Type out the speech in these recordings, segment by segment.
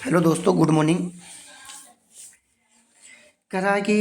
Hello दोस्तों, good morning. कह रहा है कि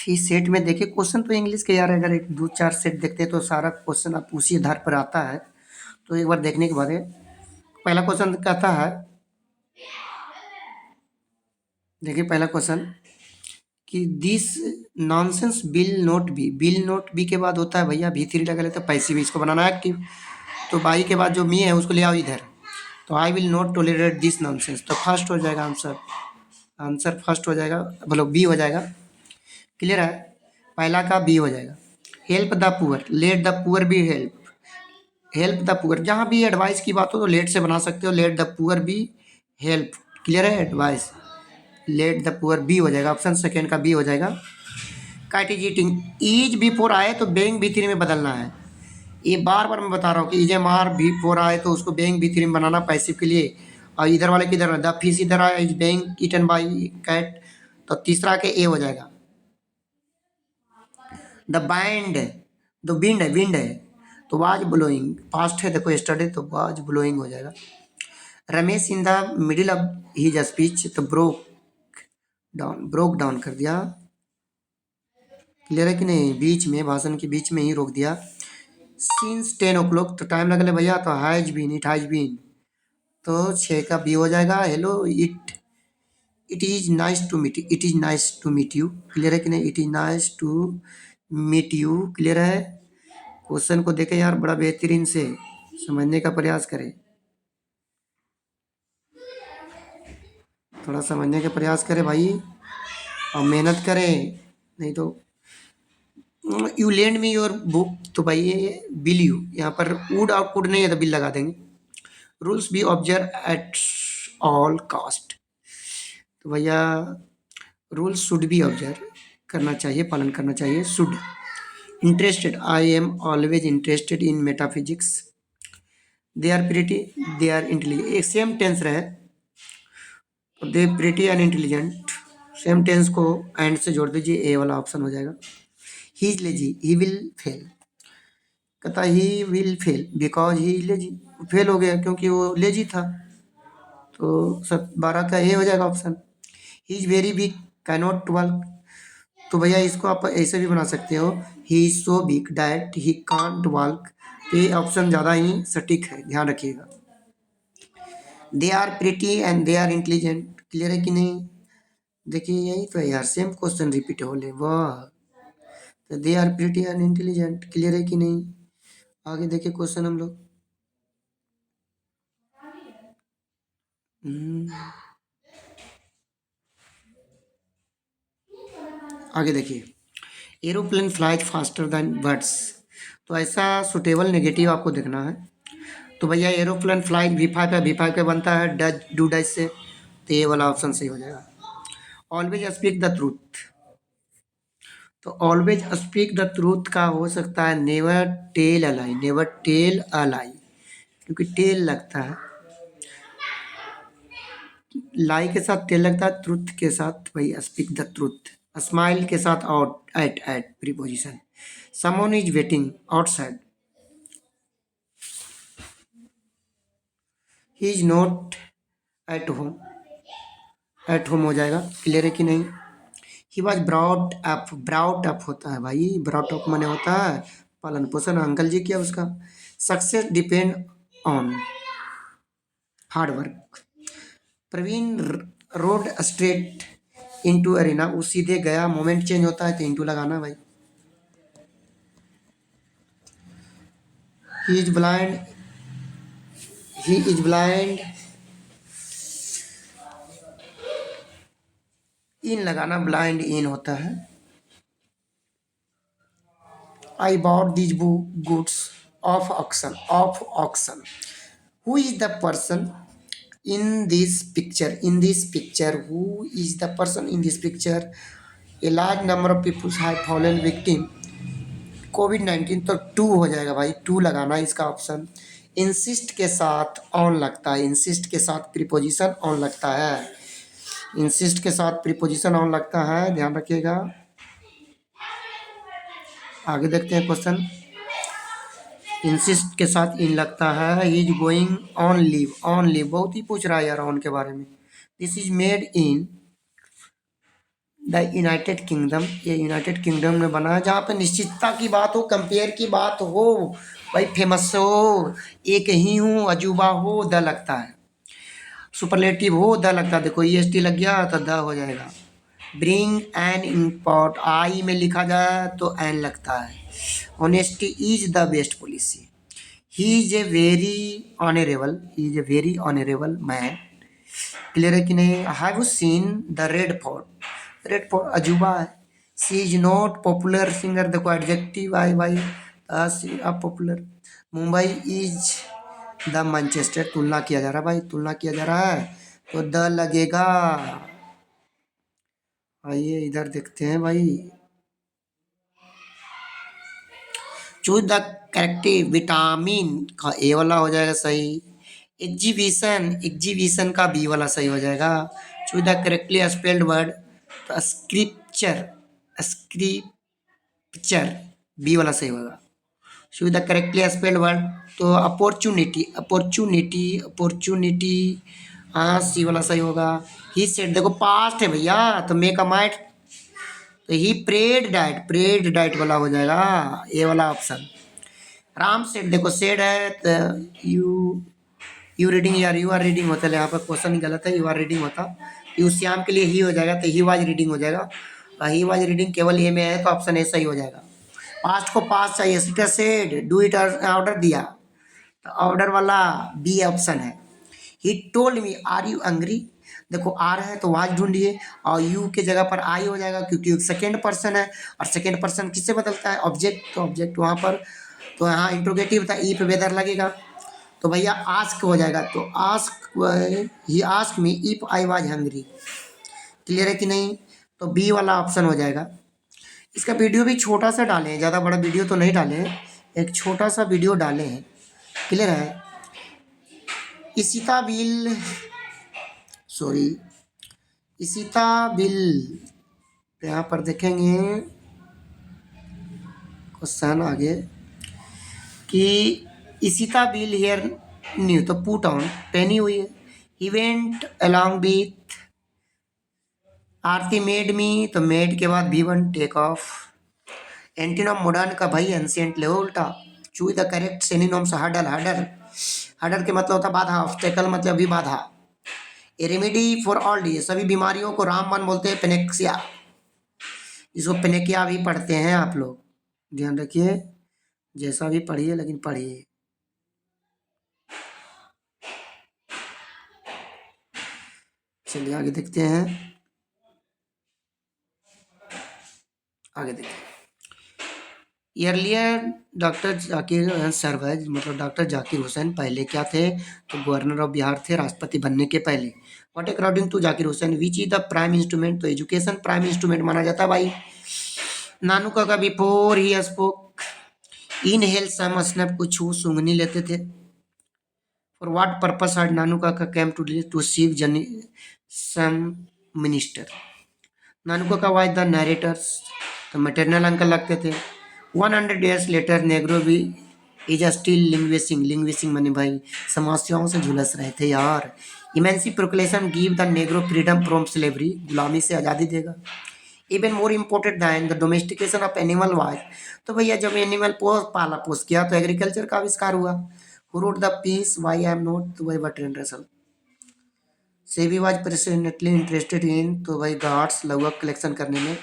इस सेट में देखिए क्वेश्चन तो इंग्लिश के यार, अगर एक दो चार सेट देखते हैं तो सारा क्वेश्चन आप उसी आधार पर आता है। तो एक बार देखने के बाद है। पहला क्वेश्चन कहता है, देखिए पहला क्वेश्चन कि this nonsense will not be के बाद होता है भैया V3 लगा लेते हैं, पैसिव इसको बनाना है एक्टिव। तो बाई के बाद जो मी है उसको ले आओ इधर। तो I will not tolerate this nonsense, तो फर्स्ट हो जाएगा आंसर। आंसर फर्स्ट हो जाएगा, मतलब बी हो जाएगा। क्लियर है? पहला का बी हो जाएगा। Help the poor, late the poor be help. Help the poor, जहाँ भी एडवाइस की बात हो तो लेट से बना सकते हो, let the poor be help. Clear है? Advice, let the poor be हो जाएगा, ऑप्शन सेकेंड का बी हो जाएगा। काट इज ईटिंग, ईज बिफोर आए तो बेंग B3 में बदलना है। ये बार बार मैं बता रहा हूँ कि इज मार बिफोर आए तो उसको बेंग B3 में बनाना पैसिव के लिए। और इधर वाले किधर द फिश इधर आया, इज बेंग ईटन बाई कैट, तो तीसरा के ए हो जाएगा। द बैंड, द विंड है तो वाज ब्लोइंग, पास्ट है देखो यस्टरडे, तो वाज ब्लोइंग हो जाएगा। Ramesh in the middle of his speech तो ब्रोक डाउन कर दिया। क्लियर है कि नहीं? बीच में, भाषण के बीच में ही रोक दिया। सिंस 10 o'clock, तो टाइम लगले भैया, तो has been, it has been, तो 6 का बी हो जाएगा। Hello it is nice to meet, it is nice to meet you. Clear है कि नहीं? It is nice to meet you. Clear है? क्वेश्चन को देखें यार, बड़ा बेहतरीन से समझने का प्रयास करें, थोड़ा समझने का प्रयास करें भाई, और मेहनत करें, नहीं तो you lend me your book, तो भाई ये बिल यू, यहाँ पर वुड और कुड नहीं है तो बिल लगा देंगे। Rules B observe at all cast, तो भैया रूल्स शुड बी ऑब्जर्व करना चाहिए, पालन करना चाहिए, should. Interested, I am always interested in metaphysics. They are pretty, they are intelligent, एक सेम टेंस रहे तो they pretty and intelligent, same tense को एंड से जोड़ दीजिए, ए वाला ऑप्शन हो जाएगा। He is lazy, he will fail, कहता he will fail because he lazy, fail हो गया क्योंकि वो लेजी था, तो सब 12 का ए हो जाएगा option. He is very big, cannot work, तो भैया इसको आप ऐसे भी बना सकते हो, he is so big that he can't walk, तो ये ऑप्शन ज़्यादा ही सटीक है, ध्यान रखिएगा। They are pretty and they are intelligent, clear है कि नहीं? देखिए यही तो है यार, सेम क्वेश्चन रिपीट हो ले, वाह। तो they are pretty and intelligent, clear है कि नहीं? आगे देखिए क्वेश्चन हम लोग। आगे देखिए, aeroplane flies faster than birds, तो ऐसा सुटेबल नेगेटिव आपको देखना है। तो भैया एरोप्लेन फ्लाइज V5 है, V5 का बनता है डज, डू डज से, तो ये वाला ऑप्शन सही हो जाएगा। ऑलवेज स्पीक द ट्रूथ, तो ऑलवेज स्पीक द ट्रूथ का हो सकता है never tell a lie, never tell a lie, क्योंकि टेल लगता है, लाई के साथ टेल लगता है, ट्रूथ के साथ भाई स्पीक द ट्रूथ। स्माइल के साथ out, at preposition. Someone is waiting outside, he is not at home, at home हो जाएगा। क्लियर है कि नहीं? ही वॉज ब्राउट अप होता है भाई, ब्राउट अप माने होता है पालन पोषण, अंकल जी किया उसका। Success depend on hard work, Praveen rode straight into arena, वो सीधे गया, मोमेंट चेंज होता है तो इनटू लगाना भाई। He is blind, he is blind, in लगाना, ब्लाइंड इन होता है। I bought this book goods of auction, of auction. Who is the person in this picture, who is the person in this picture? A large number of people have fallen victim COVID-19, तो to हो जाएगा भाई, to लगाना है इसका option. Insist के साथ on लगता है, इंसिस्ट के साथ प्रीपोजिशन ऑन लगता है, इंसिस्ट के साथ प्रीपोजिशन ऑन लगता है, ध्यान रखिएगा। आगे देखते हैं क्वेश्चन। इंसिस्ट के साथ इन लगता है, he is going on leave, on leave बहुत ही पूछ रहा है यार ऑन के बारे में, this is made in the United kingdom, ये यूनाइटेड किंगडम में बना है। जहाँ पे निश्चितता की बात हो, कंपेयर की बात हो, भाई फेमस हो, एक ही हूँ, अजूबा हो, द लगता है, सुपरलेटिव हो, द लगता है। देखो ई एस टी लग गया तो द हो जाएगा। ब्रिंग एन इम्पोर्ट, आई में लिखा जाए तो एन लगता है। Honesty is the best policy. He is a very honourable, he is a very honourable man. Clear है कि नहीं? Have seen the red fort, red fort अजूबा है। सी इज नॉट पॉपुलर सिंगर, देखो एडजेक्टिव आए भाई, popular. Mumbai is the Manchester, तुलना किया जा रहा है भाई, तुलना किया जा रहा है तो द लगेगा। आइए इधर देखते हैं भाई, चूज द करेक्टिव, विटामिन का ए वाला हो जाएगा सही। एग्जीबिशन, एग्जीबिशन का बी वाला सही हो जाएगा। Choose the correctly spelled word, तो स्क्रिप्चर, स्क्रिप्चर बी वाला सही होगा। Choose the correctly spelled word, तो अपॉर्चुनिटी, अपॉर्चुनिटी, अपॉर्चुनिटी, हाँ सी वाला सही होगा। ही सेड, देखो पास्ट है भैया, तो मेक अ माइट, तो he prayed diet, prayed diet वाला हो जाएगा ए वाला ऑप्शन। राम सेड, देखो सेड है तो यू रीडिंग, यार यू आर रीडिंग होता है, यहाँ पर क्वेश्चन गलत है, यू आर रीडिंग होता। यू श्याम के लिए ही हो जाएगा, तो ही वाज रीडिंग हो जाएगा। ही वाज रीडिंग केवल ए में है, तो ऑप्शन ए सही हो जाएगा। पास्ट को पास्ट चाहिए, सीटा सेड, डू इट ऑर्डर दिया, तो ऑर्डर वाला बी ऑप्शन है। He told me are you angry, देखो आर है तो वाज ढूंढिए, और यू के जगह पर आई हो जाएगा, क्योंकि सेकेंड पर्सन है, और सेकेंड पर्सन किससे बदलता है? ऑब्जेक्ट, तो ऑब्जेक्ट वहाँ पर, तो यहाँ इंट्रोगेटिव था, ई पे वेदर लगेगा, तो भैया आस्क हो जाएगा। तो ask, he ask me if I was hungry. Clear है कि नहीं? तो बी वाला ऑप्शन हो जाएगा। इसका वीडियो भी छोटा सा डाले हैं, ज़्यादा बड़ा वीडियो तो नहीं डाले हैं, एक छोटा सा वीडियो डाले हैं। क्लियर है? इसिता बिल, सॉरी, इसिता बिल, यहाँ पर देखेंगे क्वेश्चन आगे कि इसिता बिल हियर न्यू, तो पुट ऑन पहनी हुई है। Event along with Aarti made me, तो मेड के बाद V1 टेक ऑफ। एंटीनोम मॉडर्न का भाई एंशिएंट ले उल्टा। Choose the correct synonyms, huddle, huddle, huddle के मतलब होता है बाधा, ऑब्स्टेकल मतलब भी बाधा। A remedy for all disease, सभी बीमारियों को रामबाण बोलते हैं, पेनेक्सिया, इसको पेनेकिया भी पढ़ते हैं आप लोग, ध्यान रखिए, जैसा भी पढ़िए लेकिन पढ़िए। चलिए आगे देखते हैं, आगे देखते हैं। अर्लियर डॉक्टर जाकिर सरवज, मतलब डॉक्टर जाकिर हुसैन पहले क्या थे? तो गवर्नर ऑफ बिहार थे, राष्ट्रपति बनने के पहले। What according to Zakir Hussain which is the prime instrument, तो एजुकेशन प्राइम इंस्ट्रूमेंट माना जाता है भाई। नानू का before he spoke inhale some snap, कुछ सूंघनी लेते थे। For what purpose had Nanu का कैम टू सीव जनी सम मिनिस्टर। नानू का वाज द नरेटर्स, तो मैटरनल अंकल लगते थे। 100 years लेटर नेग्रो भी इज स्टिल लिंग्विस्टिंग, लिंग्विस्टिंग माने भाई समस्याओं से झुलस रहे थे यार। इमेंसी proclamation give the negro freedom from slavery, गुलामी से आज़ादी देगा। Even more important than the domestication of animal was, तो भैया जब एनिमल पाला पोस किया तो एग्रीकल्चर का आविष्कार हुआ। Who wrote the peace why I am not, तो भाई बर्ट्रैंड रसल। सेबी वाज प्रेसिडेंटली इंटरेस्टेड इन, तो भाई गार्ड्स लगभग कलेक्शन करने में।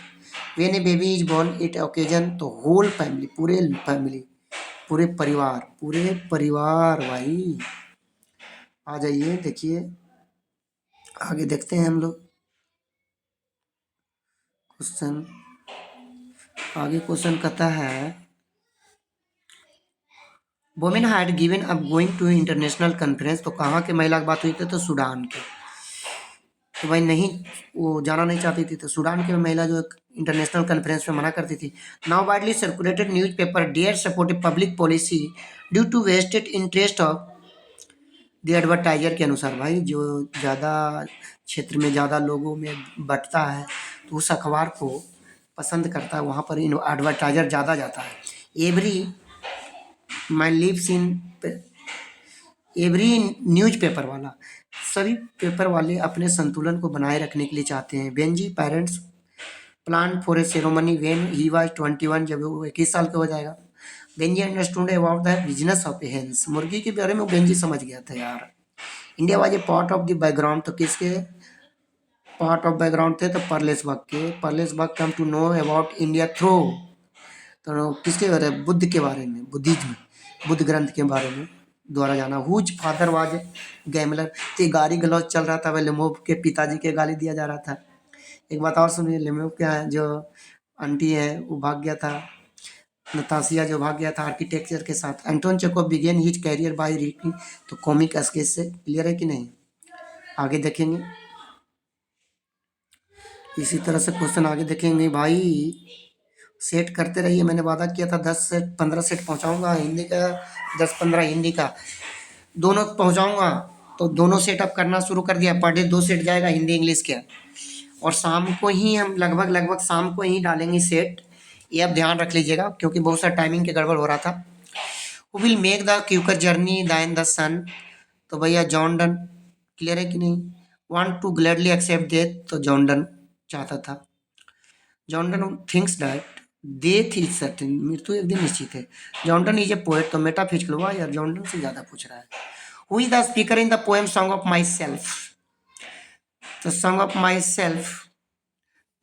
When a baby is born it occasion, तो होल फैमिली, पूरे फैमिली, पूरे परिवार, पूरे परिवार भाई। आ जाइए देखिए, आगे देखते हैं हम लोग क्वेश्चन। आगे क्वेश्चन कहता है women had given up going to international conference, तो कहाँ के महिला की बात हुई थी? तो सूडान के। तो भाई नहीं, वो जाना नहीं चाहती थी, तो सूडान की महिला जो इंटरनेशनल कॉन्फ्रेंस में मना करती थी। Now widely circulated newspaper dare supportive public policy due to vested interest of the advertiser के अनुसार, भाई जो ज़्यादा क्षेत्र में ज़्यादा लोगों में बंटता है तो उस अखबार को पसंद करता है, वहाँ पर एडवर्टाइजर ज़्यादा जाता है। Every my lives in, every newspaper वाला, सभी पेपर वाले अपने संतुलन को बनाए रखने के लिए चाहते हैं। Benji parents plan for a ceremony when he was 21, जब वो 21 साल का हो जाएगा। Benji understood about the business of A hence, मुर्गी के बारे में वो बेंजी समझ गया था यार। India was a part of the background, तो किसके पार्ट ऑफ बैकग्राउंड थे? तो परलेस बग के। Pearl S Buck come to know about India through, तो किसके बारे में? बुद्ध के बारे में, बुद्धिज्म, बुद्ध ग्रंथ के बारे में द्वारा जाना। हुज फादर वाज गैमलर, तो गाली गलौज चल रहा था वह लेमोव के पिताजी के गाली दिया जा रहा था। एक बात और सुनिए, लेमोव क्या है, जो आंटी है वो भाग गया था, नतासिया जो भाग गया था आर्किटेक्चर के साथ। Anton Chekhov began his career by reading, तो कॉमिक स्केच से। क्लियर है कि नहीं? आगे देखेंगे, इसी तरह से क्वेश्चन आगे देखेंगे भाई। सेट करते रहिए, मैंने वादा किया था 10 से 15 सेट पहुंचाऊंगा हिंदी का, 10-15 हिंदी का दोनों पहुंचाऊंगा। तो दोनों सेट अब करना शुरू कर दिया, पर डे 2 सेट जाएगा हिंदी इंग्लिश के। और शाम को ही हम लगभग शाम को ही डालेंगे सेट, ये आप ध्यान रख लीजिएगा, क्योंकि बहुत सारा टाइमिंग के गड़बड़ हो रहा था। Who will make the quicker journey than the sun, तो भैया जॉन डन। क्लियर है कि नहीं? Want to gladly accept death, तो जॉन डन चाहता था। John Donne thinks that death is certain, मृत्यु एक दिन निश्चित है। John Donne is a poet, तो मेटाफिजिकल हुआ यार, जॉन डन से ज्यादा पूछ रहा है। Who is the speaker in the poem song of my self, तो सॉन्ग ऑफ माई सेल्फ,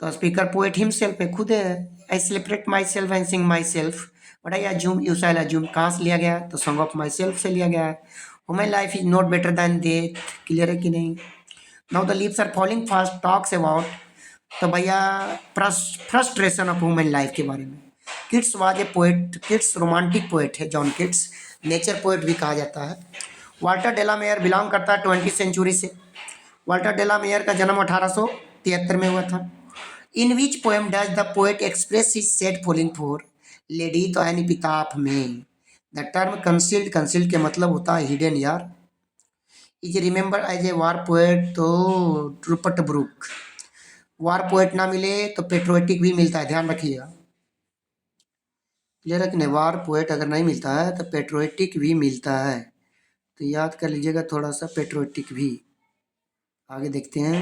तो स्पीकर पोएट हिमसेल्फ है, खुद है। I celebrate my self and Singh my self, but I assume you shall assume, कहाँ से लिया गया? तो सॉन्ग ऑफ माई सेल्फ से लिया गया है। Human life is not better than death. Clear है कि नहीं? Now the leaves are falling fast talks about, तो भैया फ्रस्ट्रेशन ऑफ ह्यूमन लाइफ के बारे में। Keats was a poet, Keats romantic poet है, जॉन किट्स नेचर पोएट भी कहा जाता है। वाल्टर डेलामेयर बिलोंग करता है 20वीं सेंचुरी से। वाल्टर डेलामेयर का जन्म 1873 में हुआ था। In which poem does the poet express his sad feeling for lady, तो यानी पिताप में। द टर्म कंसील्ड, कंसील्ड के मतलब होता है हिडन यार। Is remember as a war poet, तो रूपर्ट ब्रूक। वार पोएट ना मिले तो पेट्रोटिक भी मिलता है, ध्यान रखिएगा। क्लियर है कि नहीं? वार पोएट अगर नहीं मिलता है तो पेट्रोटिक भी मिलता है, तो याद कर लीजिएगा थोड़ा सा, पेट्रोटिक भी। आगे देखते हैं,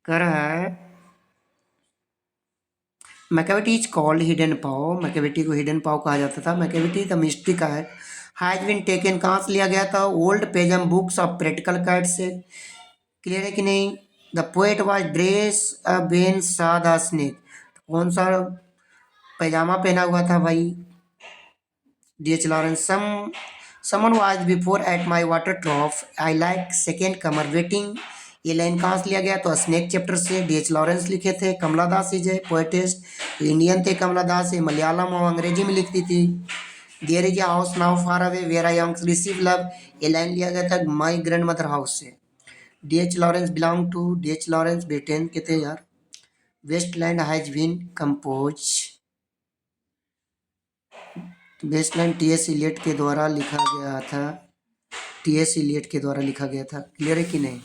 कह रहा है Macavity is called hidden pav, Macavity को हिडन पाव कहा जाता था। मैकेविटी द मिस्ट्री का है, हैज बीन टेकन, कहाँ से लिया गया था? Old possum books of practical guide से। क्लियर है कि नहीं? The poet was dress a बेन सा द स्नेक, कौन सा पैजामा पहना हुआ था भाई? D H. Lawrence. Someone was before at my water trough, I like second comer waiting, ये लाइन कहाँ से लिया गया? तो स्नेक चैप्टर से। डी.एच. लॉरेंस लिखे थे। कमला दास इज ए पोएटिस्ट, तो इंडियन थे कमला दास, ये मलयालम और अंग्रेजी में लिखती थी। There is a house now far away where I young receive love, ये लाइन लिया गया था माई ग्रैंड मदर हाउस से। D H. Lawrence belong to, D H. Lawrence Britain के थे यार। Wasteland has been compose, wasteland T S. Eliot के द्वारा लिखा गया था, टी.एस. इलियट के द्वारा लिखा गया था। क्लियर है कि नहीं?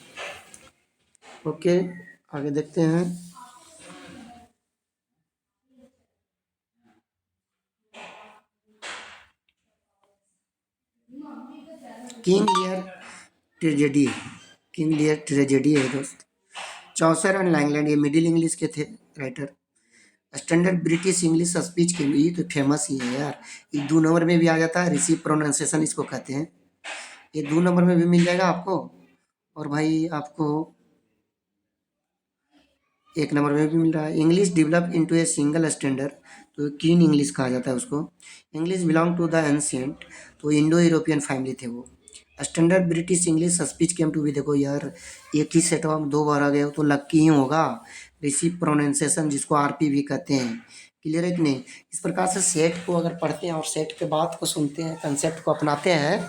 ओके, आगे देखते हैं। King Lear tragedy, King Lear tragedy है दोस्त। चौसर एंड लैंगलैंड, ये मिडिल इंग्लिश के थे writer. Standard British English speech के लिए तो फेमस ही है यार। ये 2 नंबर में भी आ जाता है, रिसीव प्रोनाउंसिएशन इसको कहते हैं। ये 2 नंबर में भी मिल जाएगा आपको, और भाई आपको 1 नंबर में भी मिल रहा है। English develop into a single standard, तो कीन इंग्लिश कहा जाता है उसको। English belong to the ancient, तो इंडो यूरोपियन फैमिली थे वो। Standard British English speech came to भी, देखो यार एक ही सेटवा में 2 बार आ गया, तो लक्की ही होगा। रिसीव प्रोनाउंसिएशन जिसको आरपी भी कहते हैं। क्लियर है कि नहीं? इस प्रकार से सेट को अगर पढ़ते हैं और सेट के बात को सुनते हैं, कंसेप्ट को अपनाते हैं,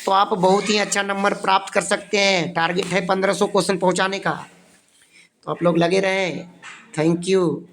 तो आप बहुत ही अच्छा नंबर प्राप्त कर सकते हैं। टारगेट है 1500 क्वेश्चन पहुंचाने का, तो आप लोग लगे रहें। Thank you.